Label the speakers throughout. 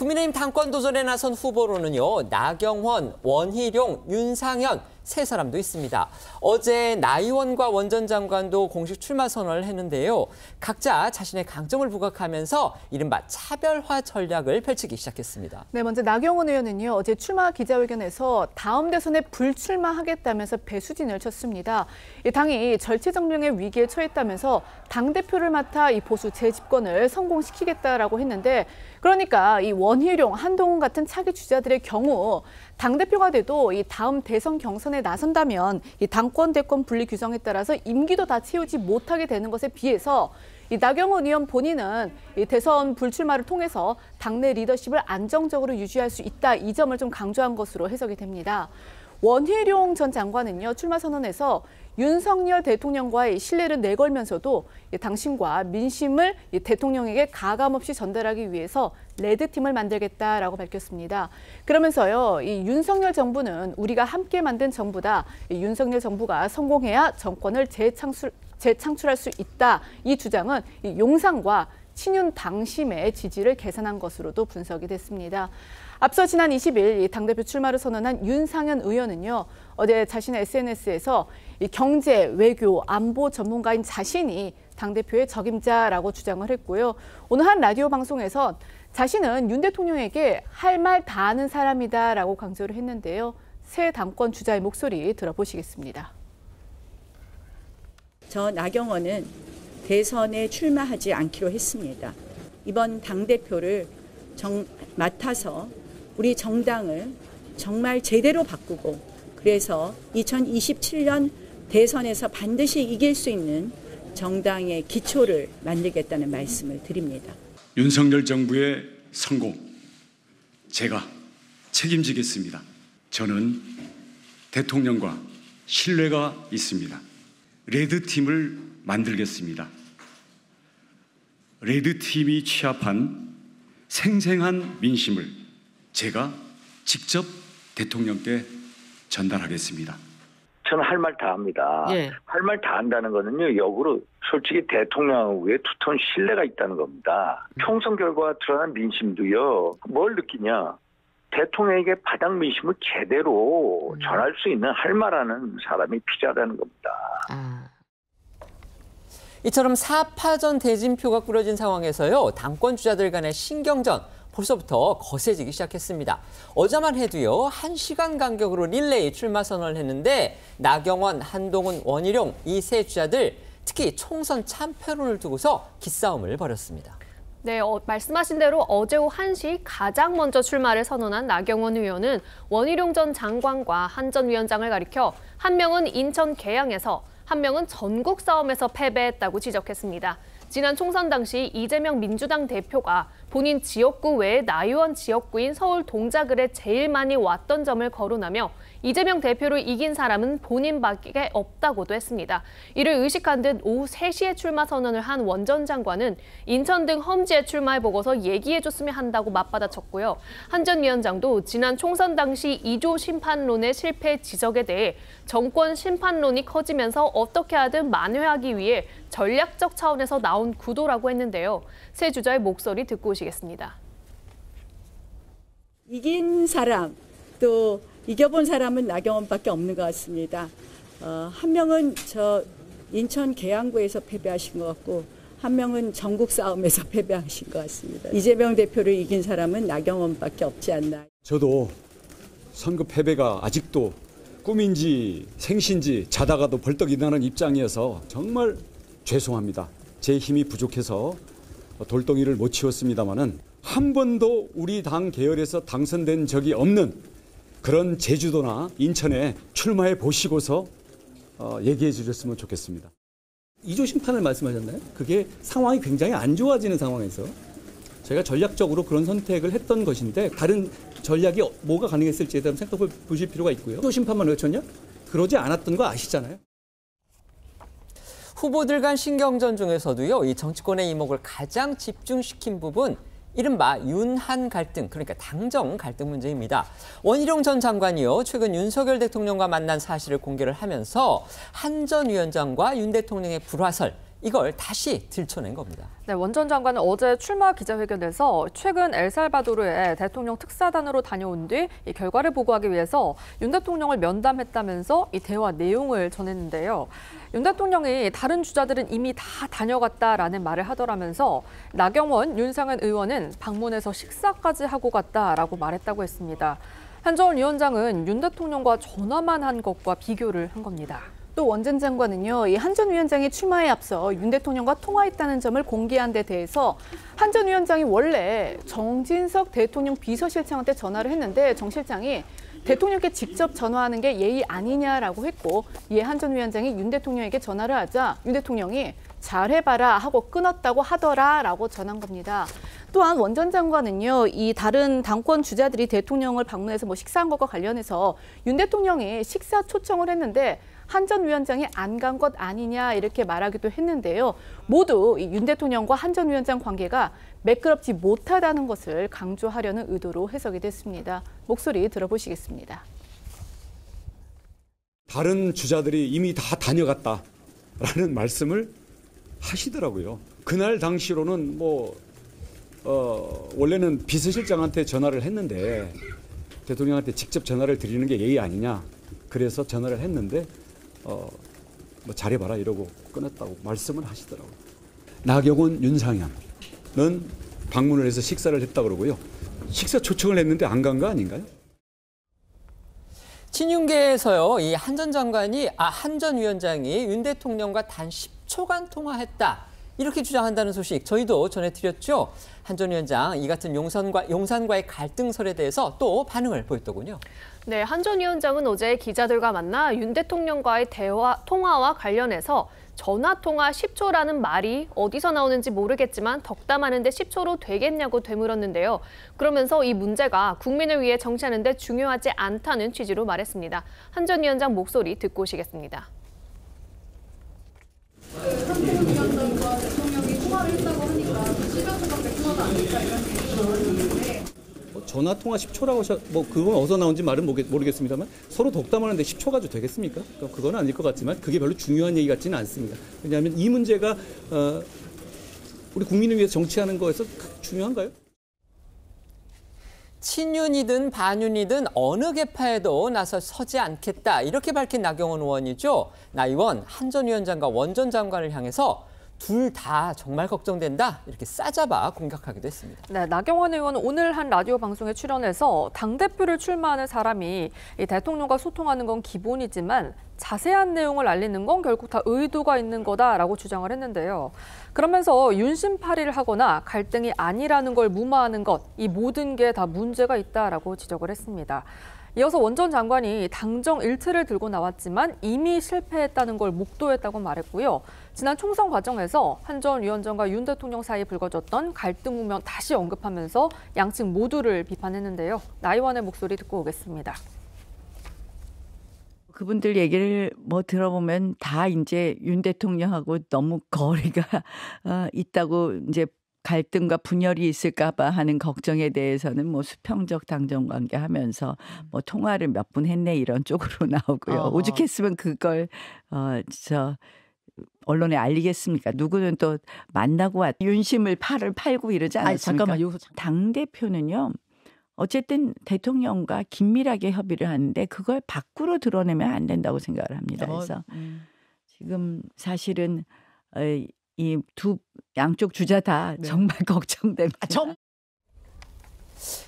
Speaker 1: 국민의힘 당권 도전에 나선 후보로는요, 나경원, 원희룡, 윤상현 세 사람도 있습니다. 어제 나의원과 원 전 장관도 공식 출마 선언을 했는데요. 각자 자신의 강점을 부각하면서 이른바 차별화 전략을 펼치기 시작했습니다.
Speaker 2: 네, 먼저 나경원 의원은요, 어제 출마 기자회견에서 다음 대선에 불출마하겠다면서 배수진을 쳤습니다. 이 당이 절체정령의 위기에 처했다면서 당대표를 맡아 이 보수 재집권을 성공시키겠다라고 했는데, 그러니까 이 원희룡, 한동훈 같은 차기 주자들의 경우 당대표가 돼도 이 다음 대선 경선에 나선다면 이 당권 대권 분리 규정에 따라서 임기도 다 채우지 못하게 되는 것에 비해서 이 나경원 의원 본인은 이 대선 불출마를 통해서 당내 리더십을 안정적으로 유지할 수 있다, 이 점을 좀 강조한 것으로 해석이 됩니다. 원희룡 전 장관은요, 출마 선언에서 윤석열 대통령과의 신뢰를 내걸면서도 당신과 민심을 대통령에게 가감없이 전달하기 위해서 레드팀을 만들겠다라고 밝혔습니다. 그러면서요, 이 윤석열 정부는 우리가 함께 만든 정부다. 윤석열 정부가 성공해야 정권을 재창출할 수 있다. 이 주장은 용산과 친윤 당심의 지지를 계산한 것으로도 분석이 됐습니다. 앞서 지난 20일 당대표 출마를 선언한 윤상현 의원은요, 어제 자신의 SNS에서 이 경제, 외교, 안보 전문가인 자신이 당대표의 적임자라고 주장을 했고요. 오늘 한 라디오 방송에서 자신은 윤 대통령에게 할 말 다 하는 사람이다라고 강조를 했는데요. 새 당권 주자의 목소리 들어보시겠습니다.
Speaker 3: 저 나경원은 대선에 출마하지 않기로 했습니다. 이번 당대표를 맡아서 우리 정당을 정말 제대로 바꾸고, 그래서 2027년 대선에서 반드시 이길 수 있는 정당의 기초를 만들겠다는 말씀을 드립니다.
Speaker 4: 윤석열 정부의 성공, 제가 책임지겠습니다. 저는 대통령과 신뢰가 있습니다. 레드팀을 만들겠습니다. 레드팀이 취합한 생생한 민심을 제가 직접 대통령께 전달하겠습니다.
Speaker 5: 저는 할 말 다 합니다.
Speaker 1: 예.
Speaker 5: 할 말 다 한다는 거는요, 역으로 솔직히 대통령에 두터운 신뢰가 있다는 겁니다. 총선 결과가 드러난 민심도요, 뭘 느끼냐? 대통령에게 바닥 민심을 제대로 전할 수 있는 할 말하는 사람이 필요하다는 겁니다.
Speaker 1: 이처럼 4파전 대진표가 꾸려진 상황에서요, 당권 주자들 간의 신경전 벌써부터 거세지기 시작했습니다. 어제만 해도요, 1시간 간격으로 릴레이 출마 선언을 했는데 나경원, 한동훈, 원희룡 이 세 주자들 특히 총선 참패론을 두고서 기싸움을 벌였습니다.
Speaker 6: 네, 말씀하신 대로 어제 오후 1시 가장 먼저 출마를 선언한 나경원 의원은 원희룡 전 장관과 한 전 위원장을 가리켜 한 명은 인천 계양에서, 한 명은 전국 싸움에서 패배했다고 지적했습니다. 지난 총선 당시 이재명 민주당 대표가 본인 지역구 외에 나의원 지역구인 서울 동작을에 제일 많이 왔던 점을 거론하며 이재명 대표를 이긴 사람은 본인밖에 없다고도 했습니다. 이를 의식한 듯 오후 3시에 출마 선언을 한 원 전 장관은 인천 등 험지에 출마해보고서 얘기해줬으면 한다고 맞받아쳤고요. 한 전 위원장도 지난 총선 당시 2조 심판론의 실패 지적에 대해 정권 심판론이 커지면서 어떻게 하든 만회하기 위해 전략적 차원에서 나온 구도라고 했는데요. 세 주자의 목소리 듣고 오시겠습니다.
Speaker 3: 이긴 사람, 또 이겨본 사람은 나경원밖에 없는 것 같습니다. 한 명은 저 인천 계양구에서 패배하신 것 같고, 한 명은 전국 싸움에서 패배하신 것 같습니다. 이재명 대표를 이긴 사람은 나경원밖에 없지 않나.
Speaker 7: 저도 선거 패배가 아직도 꿈인지 생신지 자다가도 벌떡 일어나는 입장이어서 정말 죄송합니다. 제 힘이 부족해서 돌덩이를 못 치웠습니다마는 한 번도 우리 당 계열에서 당선된 적이 없는 그런 제주도나 인천에 출마해 보시고서 얘기해 주셨으면 좋겠습니다.
Speaker 8: 2조 심판을 말씀하셨나요? 그게 상황이 굉장히 안 좋아지는 상황에서 저희가 전략적으로 그런 선택을 했던 것인데, 다른 전략이 뭐가 가능했을지에 대한 생각을 보실 필요가 있고요. 2조 심판만 외쳤냐? 그러지 않았던 거 아시잖아요.
Speaker 1: 후보들 간 신경전 중에서도요, 이 정치권의 이목을 가장 집중시킨 부분, 이른바 윤한 갈등, 그러니까 당정 갈등 문제입니다. 원희룡 전 장관이요, 최근 윤석열 대통령과 만난 사실을 공개를 하면서 한 전 위원장과 윤 대통령의 불화설, 이걸 다시 들춰낸 겁니다.
Speaker 9: 네, 원 전 장관은 어제 출마 기자회견에서 최근 엘살바도르에 대통령 특사단으로 다녀온 뒤 이 결과를 보고하기 위해서 윤 대통령을 면담했다면서 이 대화 내용을 전했는데요. 윤 대통령이 다른 주자들은 이미 다 다녀갔다라는 말을 하더라면서 나경원, 윤상현 의원은 방문해서 식사까지 하고 갔다라고 말했다고 했습니다. 한전훈 위원장은 윤 대통령과 전화만 한 것과 비교를 한 겁니다.
Speaker 2: 또 원 전 장관은요, 이 한 전 위원장이 출마에 앞서 윤 대통령과 통화했다는 점을 공개한 데 대해서 한 전 위원장이 원래 정진석 대통령 비서실장한테 전화를 했는데 정 실장이 대통령께 직접 전화하는 게 예의 아니냐라고 했고, 이에 한 전 위원장이 윤 대통령에게 전화를 하자 윤 대통령이 잘해봐라 하고 끊었다고 하더라라고 전한 겁니다. 또한 원 전 장관은요, 이 다른 당권 주자들이 대통령을 방문해서 뭐 식사한 것과 관련해서 윤 대통령이 식사 초청을 했는데 한 전 위원장이 안 간 것 아니냐 이렇게 말하기도 했는데요. 모두 윤 대통령과 한 전 위원장 관계가 매끄럽지 못하다는 것을 강조하려는 의도로 해석이 됐습니다. 목소리 들어보시겠습니다.
Speaker 7: 다른 주자들이 이미 다 다녀갔다라는 말씀을 하시더라고요. 그날 당시로는 원래는 비서실장한테 전화를 했는데 대통령한테 직접 전화를 드리는 게 예의 아니냐. 그래서 전화를 했는데 잘해봐라 이러고 끊었다고 말씀을 하시더라고요. 나경원, 윤상현은 방문을 해서 식사를 했다고 그러고요. 식사 초청을 했는데 안 간 거 아닌가요?
Speaker 1: 친윤계에서요, 이 한 전 장관이, 한 전 위원장이 윤 대통령과 단 10초간 통화했다. 이렇게 주장한다는 소식 저희도 전해드렸죠. 한 전 위원장, 이 같은 용산과의 갈등설에 대해서 또 반응을 보였더군요.
Speaker 6: 네, 한 전 위원장은 어제 기자들과 만나 윤 대통령과의 통화와 관련해서 전화통화 10초라는 말이 어디서 나오는지 모르겠지만 덕담하는데 10초로 되겠냐고 되물었는데요. 그러면서 이 문제가 국민을 위해 정치하는 데 중요하지 않다는 취지로 말했습니다. 한 전 위원장 목소리 듣고 오시겠습니다.
Speaker 2: 한태훈 위원장과 대통령이 통화를 했다고 하니까 10여 초밖에 통화가 안 됐다 이런 얘기가 나왔는데
Speaker 8: 전화 통화 10초라고 그건 어디서 나온지 말은 모르겠습니다만 서로 덕담하는데 10초 가지고 되겠습니까? 그건 아닐 것 같지만 그게 별로 중요한 얘기 같지는 않습니다. 왜냐하면 이 문제가 우리 국민을 위해서 정치하는 거에서 중요한가요?
Speaker 1: 친윤이든 반윤이든 어느 계파에도 나서 서지 않겠다. 이렇게 밝힌 나경원 의원이죠. 나 의원, 한 전 위원장과 원 전 장관을 향해서 둘 다 정말 걱정된다. 이렇게 싸잡아 공격하기도 했습니다.
Speaker 9: 네, 나경원 의원은 오늘 한 라디오 방송에 출연해서 당대표를 출마하는 사람이 이 대통령과 소통하는 건 기본이지만 자세한 내용을 알리는 건 결국 다 의도가 있는 거다라고 주장을 했는데요. 그러면서 윤심팔이를 하거나 갈등이 아니라는 걸 무마하는 것, 이 모든 게 다 문제가 있다라고 지적을 했습니다. 이어서 원 전 장관이 당정 일틀을 들고 나왔지만 이미 실패했다는 걸 목도했다고 말했고요. 지난 총선 과정에서 한 전 위원장과 윤 대통령 사이에 불거졌던 갈등 국면 다시 언급하면서 양측 모두를 비판했는데요. 나 의원의 목소리 듣고 오겠습니다.
Speaker 10: 그분들 얘기를 들어보면 다 이제 윤 대통령하고 너무 거리가 있다고 이제 갈등과 분열이 있을까 봐 하는 걱정에 대해서는 수평적 당정 관계 하면서 통화를 몇 분 했네 이런 쪽으로 나오고요. 오죽했으면 그걸 언론에 알리겠습니까? 누구는 또 만나고 윤심을 팔고 이러지 않았습니까?
Speaker 11: 잠깐만,
Speaker 10: 당대표는요. 어쨌든 대통령과 긴밀하게 협의를 하는데 그걸 밖으로 드러내면 안 된다고 생각을 합니다. 그래서 지금 사실은 이 두 양쪽 주자 다 정말 걱정됩니다.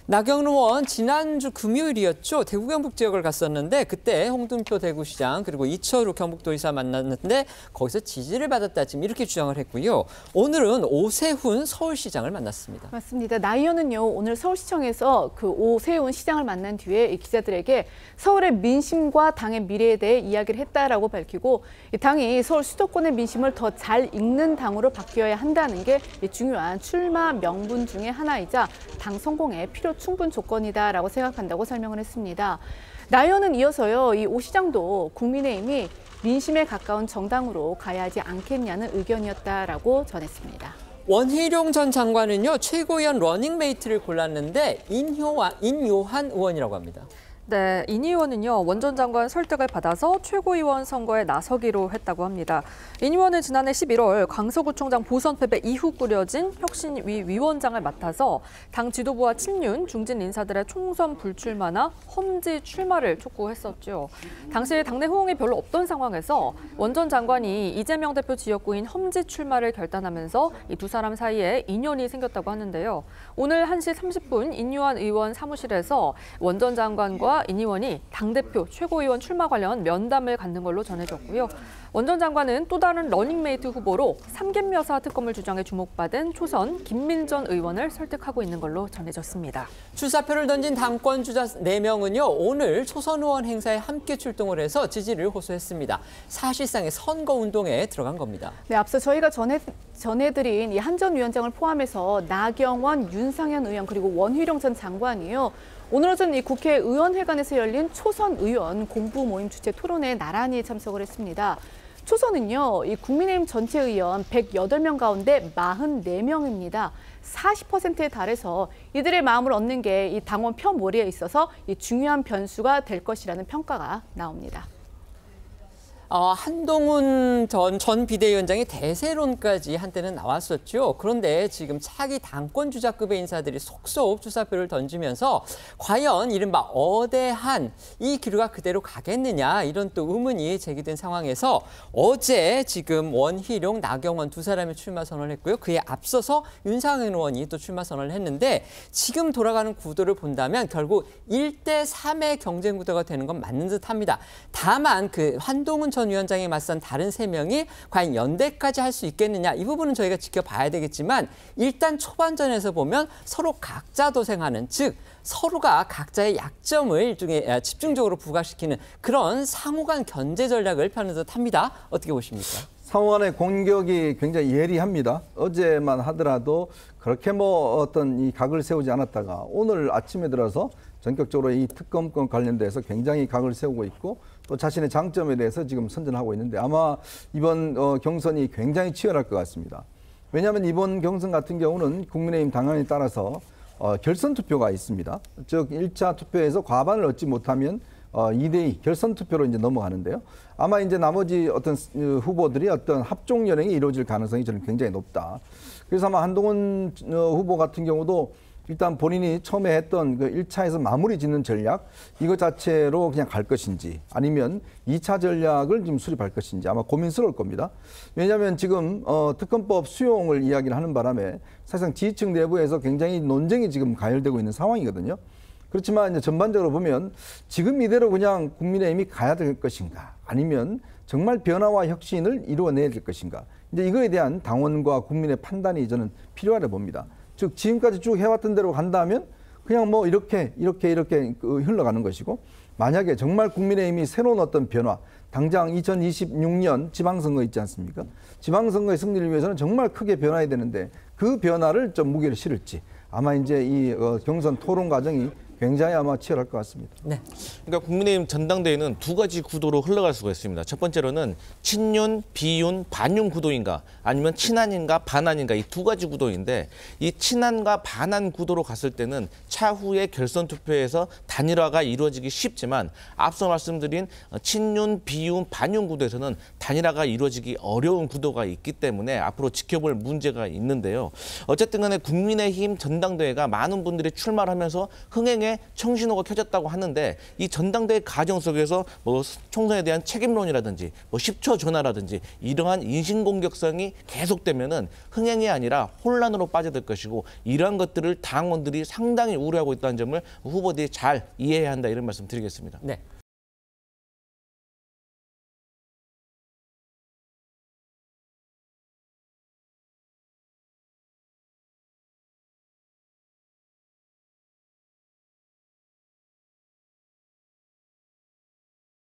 Speaker 1: 나경원 의원 지난주 금요일이었죠. 대구 경북 지역을 갔었는데 그때 홍준표 대구시장 그리고 이철우 경북도지사 만났는데 거기서 지지를 받았다 지금 이렇게 주장을 했고요. 오늘은 오세훈 서울시장을 만났습니다.
Speaker 2: 맞습니다. 나 의원은요 오늘 서울시청에서 그 오세훈 시장을 만난 뒤에 기자들에게 서울의 민심과 당의 미래에 대해 이야기를 했다라고 밝히고 이 당이 서울 수도권의 민심을 더 잘 읽는 당으로 바뀌어야 한다는 게 중요한 출마 명분 중에 하나이자 당 성공에 필요 충분 조건이다라고 생각한다고 설명을 했습니다. 나 의원은 이어서요, 이 오 시장도 국민의힘이 민심에 가까운 정당으로 가야 하지 않겠냐는 의견이었다라고 전했습니다.
Speaker 1: 원희룡 전 장관은요 최고위원 러닝메이트를 골랐는데 인요한 의원이라고 합니다.
Speaker 9: 네, 인 의원은요, 원 전 장관 설득을 받아서 최고위원 선거에 나서기로 했다고 합니다. 인 의원은 지난해 11월 강서구청장 보선 패배 이후 꾸려진 혁신위 위원장을 맡아서 당 지도부와 친윤, 중진 인사들의 총선 불출마나 험지 출마를 촉구했었죠. 당시 당내 호응이 별로 없던 상황에서 원 전 장관이 이재명 대표 지역구인 험지 출마를 결단하면서 이 두 사람 사이에 인연이 생겼다고 하는데요. 오늘 1시 30분 인유한 의원 사무실에서 원 전 장관과 인 의원이 당대표 최고위원 출마 관련 면담을 갖는 걸로 전해졌고요. 원 전 장관은 또 다른 러닝메이트 후보로 삼김여사 특검을 주장해 주목받은 초선 김민전 의원을 설득하고 있는 걸로 전해졌습니다.
Speaker 1: 출사표를 던진 당권 주자 4명은요, 오늘 초선 의원 행사에 함께 출동을 해서 지지를 호소했습니다. 사실상의 선거운동에 들어간 겁니다.
Speaker 2: 네, 앞서 저희가 전해드린 이 한 전 위원장을 포함해서 나경원, 윤상현 의원 그리고 원희룡 전 장관이요. 오늘 오전 이 국회의원회관에서 열린 초선 의원 공부 모임 주최 토론회에 나란히 참석을 했습니다. 초선은요, 이 국민의힘 전체 의원 108명 가운데 44명입니다. 40%에 달해서 이들의 마음을 얻는 게 이 당원 표몰이에 있어서 이 중요한 변수가 될 것이라는 평가가 나옵니다.
Speaker 1: 한동훈 전 비대위원장의 대세론까지 한때는 나왔었죠. 그런데 지금 차기 당권 주자급의 인사들이 속속 출사표를 던지면서 과연 이른바 어대한 이 기류가 그대로 가겠느냐, 이런 또 의문이 제기된 상황에서 어제 지금 원희룡, 나경원 두 사람이 출마 선언을 했고요. 그에 앞서서 윤상현 의원이 또 출마 선언을 했는데, 지금 돌아가는 구도를 본다면 결국 1대3의 경쟁 구도가 되는 건 맞는 듯합니다. 다만 그 한동훈 전 위원장에 맞선 다른 3명이 과연 연대까지 할 수 있겠느냐, 이 부분은 저희가 지켜봐야 되겠지만, 일단 초반전에서 보면 서로 각자 도생하는, 즉 서로가 각자의 약점을 일종의 집중적으로 부각시키는 그런 상호간 견제 전략을 펴는 듯합니다. 어떻게 보십니까?
Speaker 11: 상호간의 공격이 굉장히 예리합니다. 어제만 하더라도 그렇게 어떤 이 각을 세우지 않았다가 오늘 아침에 들어서 전격적으로 이 특검권 관련돼서 굉장히 각을 세우고 있고, 또 자신의 장점에 대해서 지금 선전하고 있는데, 아마 이번 경선이 굉장히 치열할 것 같습니다. 왜냐하면 이번 경선 같은 경우는 국민의힘 당원에 따라서 결선 투표가 있습니다. 즉 1차 투표에서 과반을 얻지 못하면 2대2 결선 투표로 이제 넘어가는데요. 아마 이제 나머지 어떤 후보들이 어떤 합종 연행이 이루어질 가능성이 저는 굉장히 높다. 그래서 아마 한동훈 후보 같은 경우도 일단 본인이 처음에 했던 그 1차에서 마무리 짓는 전략, 이것 자체로 그냥 갈 것인지, 아니면 2차 전략을 지금 수립할 것인지 아마 고민스러울 겁니다. 왜냐하면 지금 특검법 수용을 이야기를 하는 바람에 사실상 지지층 내부에서 굉장히 논쟁이 지금 가열되고 있는 상황이거든요. 그렇지만 이제 전반적으로 보면 지금 이대로 그냥 국민의힘이 가야 될 것인가, 아니면 정말 변화와 혁신을 이루어내야 될 것인가, 이제 이거에 대한 당원과 국민의 판단이 저는 필요하다고 봅니다. 즉 지금까지 쭉 해왔던 대로 간다면 그냥 이렇게 흘러가는 것이고, 만약에 정말 국민의힘이 새로운 어떤 변화, 당장 2026년 지방선거 있지 않습니까? 지방선거의 승리를 위해서는 정말 크게 변화해야 되는데, 그 변화를 좀 무게를 실을지, 아마 이제 이 경선 토론 과정이 굉장히 아마 치열할 것 같습니다.
Speaker 12: 네. 그러니까 국민의힘 전당대회는 두 가지 구도로 흘러갈 수가 있습니다. 첫 번째로는 친윤, 비윤, 반윤 구도인가, 아니면 친한인가, 반한인가, 이 두 가지 구도인데, 이 친한과 반한 구도로 갔을 때는 차후에 결선 투표에서 단일화가 이루어지기 쉽지만, 앞서 말씀드린 친윤, 비윤, 반윤 구도에서는 단일화가 이루어지기 어려운 구도가 있기 때문에 앞으로 지켜볼 문제가 있는데요. 어쨌든 간에 국민의힘 전당대회가 많은 분들이 출마를 하면서 흥행에 청신호가 켜졌다고 하는데, 이 전당대회 과정 속에서 총선에 대한 책임론이라든지 10초 전화라든지 이러한 인신공격성이 계속되면은 흥행이 아니라 혼란으로 빠져들 것이고, 이러한 것들을 당원들이 상당히 우려하고 있다는 점을 후보들이 잘 이해해야 한다, 이런 말씀 드리겠습니다.
Speaker 1: 네.